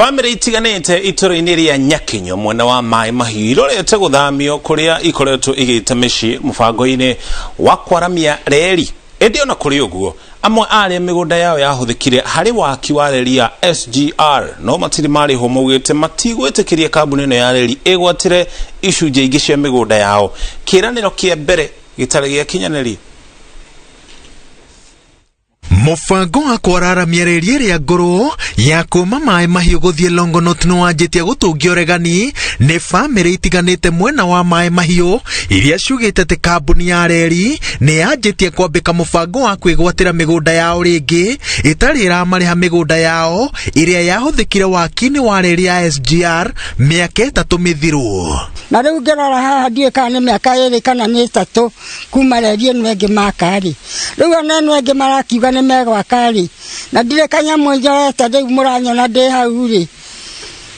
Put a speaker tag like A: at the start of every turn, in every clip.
A: Family itiganite itũra-inĩ rĩa Nyakinyo mwena wa Maaĩ Mahiu irorete gũthamio kuria ikoretwo igĩte mĩciĩ mũbango-inĩ wa kwaramia reli. Ĩndĩ ona kũrĩ ũguo amwe arĩa mĩgũnda yao yahũthĩkire harĩ waki wa reli ya SGR no matirĩ marĩhwo maugĩte matigwĩtĩkĩria kambũni ĩno ya reli ĩgwatĩre icunjĩ ingĩ cia mĩgũnda yao. Kĩĩranĩro kĩa mbere gĩtarĩ gĩakinyanĩria.
B: Mũbango wa kwararamia reli ĩrĩa ngũrũ ya kuma Maaĩ Mahiu gũthiĩ Longonot nĩwanjĩtie gũtũngio regani nĩ bamĩrĩ itiganĩte mwena wa Maaĩ Mahiu iria ciugĩte atĩ kambũni ya reli nĩyanjĩtie kwambĩka mũbango wa kwĩgwatĩra mĩgũnda yao rĩngĩ ĩtarĩ ĩramarĩha mĩgũnda yao ĩrĩa yahũthĩkire waki-inĩ wa reli ya SGR mĩaka 3 mĩthiru.
C: Na rĩu ngĩrora haha ndiũĩ kana nĩ mĩaka 2 kana nĩ 3 kuma reli ĩno ĩngĩ makari. Rĩu ona ĩno ĩngĩ marakiuga nĩ megwakari na ndirĩ kanyamũ njorete rĩu mũranyona ndĩ hau rĩ.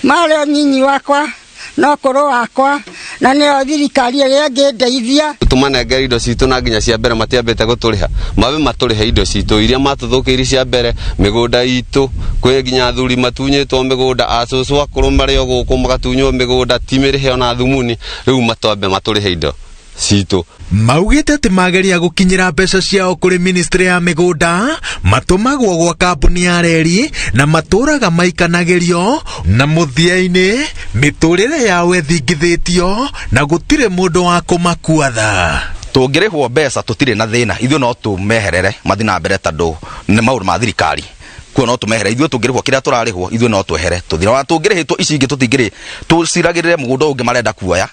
C: Marĩ nyinyi wakwa no kũrũ wakwa na nĩyo thirikari ĩrĩa ĩngĩndeithia.
D: Tumanengera indo citũ na nginya cia mbere matiambĩte gũtũrĩha. Mabe matũrĩhe indo citũ iria matũthũkĩire cia mbere mĩgũnda itũ kwĩ nginya athuri matunyĩtwo mĩgũnda acũcũ akũrũ marĩ o gũkũ magatunywo mĩgũnda timĩrĩhe ona thumuni rĩu matambe matũrĩhe indo citũ.
B: Maugĩte atĩ mageria gũkinyĩra mbeca ciao kũrĩ ministry ya mĩgũnda matũmagwo gwa kambũni ya reli na matũraga maikanagĩrio na mũthia-inĩ mĩtũrĩre yao ĩthingithĩtio na gũtirĩ mũndũ wa kũmakuatha.
E: Tũngĩrĩhwo mbeca tũtirĩ na thĩna ithuĩ no tũmeherere mathi na mbere tondũ nĩ maũndũ ma thirikari kuo no tũmehere ithuĩ tũngĩrĩhwo kĩrĩa tũrarĩhwo ithuĩ no twehere tũthira wa tũngĩrĩhĩtwo ici ingĩ tũtingĩrĩ tũciragĩrĩre mũgũnda ũngĩ marenda kuoya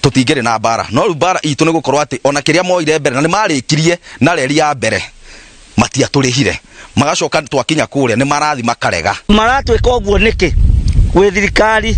E: tũtingĩrĩ na bara no rĩu bara itũ nĩ gũkorwo atĩ ona kĩrĩa moire mbere na nĩ marĩkirie na reli ya mbere matiatũrĩhire magacoka twakinya kũrĩa nĩ marathi makarega.
F: Maratwĩka ũguo nĩkĩ gwĩ thirikari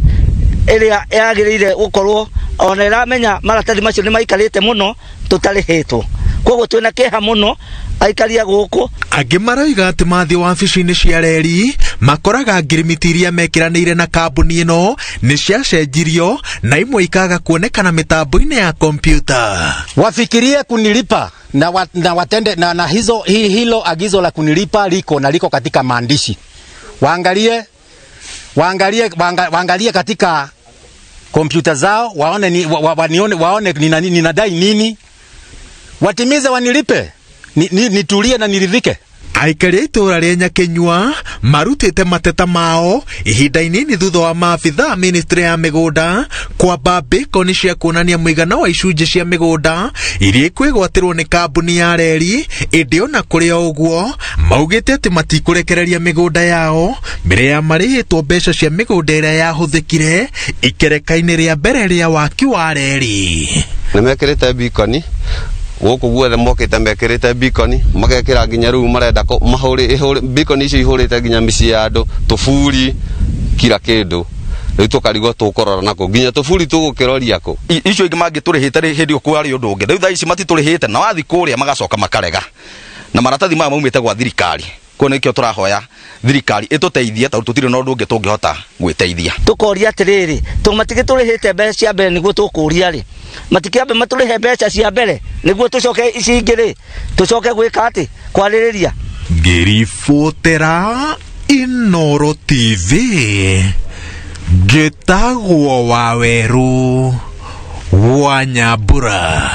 F: ĩrĩa yagĩrĩire gũkorwo ona ĩramenya maratathi macio nĩ maikarĩte mũno tũtarĩhĩtwo koguo twĩna kĩeha mũno aikari gũkũ.
B: Angĩ maroiga atĩ mathiĩ wabici-inĩ cia reli makoraga ngirimiti iria mekiranĩire na kambũni ĩno nĩ ciacenjirio na imwe ikaga kuonekana mitambo-inĩ ya kompyuta.
G: Wafikirie kunilipa na hilo agizo la kunilipa liko katika maandishi. Waangalie katika kompyuta zao waone ninadai nini, watimize wanilipe nitulie na niridhike.
B: Aikari itũra rĩa Nyakinyua marutĩte mateta mao ihinda inini thutha wa maabitha ministry ya mĩgũnda kwamba mbĩkoni cia kuonania mũigana wa icunjĩ cia mĩgũnda iria kwĩgwatĩrwo nĩ kambũni ya reli. Ĩndĩ ona kũrĩ o ũguo maugĩte atĩ matikũrekereria mĩgũnda yao mbere ya marĩhĩtwo mbeca cia mĩgũnda ĩrĩa yahũthĩkire ikereka-inĩ rĩa mbere rĩa waki wa reli.
D: Nĩmekĩrĩte mbĩkoni gũkũ guothe mokĩte mekĩrĩte mbĩkoni magekĩra nginya rĩu marenda mbĩkoni icio ihũrĩte nginya mĩciĩ ya andũ tũburi kila kĩndũ rĩu tũkarigwo tũkũrora nako nginya tũburi tũgũkĩroria kũ.
E: Icio ingĩ mangĩtũrĩhĩte hĩndĩ kwarĩ ũndũ ũngĩ rĩu thaa ici matitũrĩhĩte na wathi kũrĩa magacoka makarega na maratathi maya maumĩte gwa thirikari. Kuo nĩkĩo tũrahoya thirikari ĩtũteithie tondũ tũtirĩ na ũndũ ũngĩ tũngĩhota gwĩteithia.
F: Tũkoria atĩrĩrĩ matigĩtũrĩhĩte mbeca cia mbere nĩguo tũkũria rĩ matikĩambe matũrĩhe mbeca cia mbere nĩguo tũcoke ici ingĩ rĩ tũcoke gwĩka atĩ kwarĩrĩria.
B: Ngĩribotera Inooro TV ngĩtagwo Waweru wa Nyambura.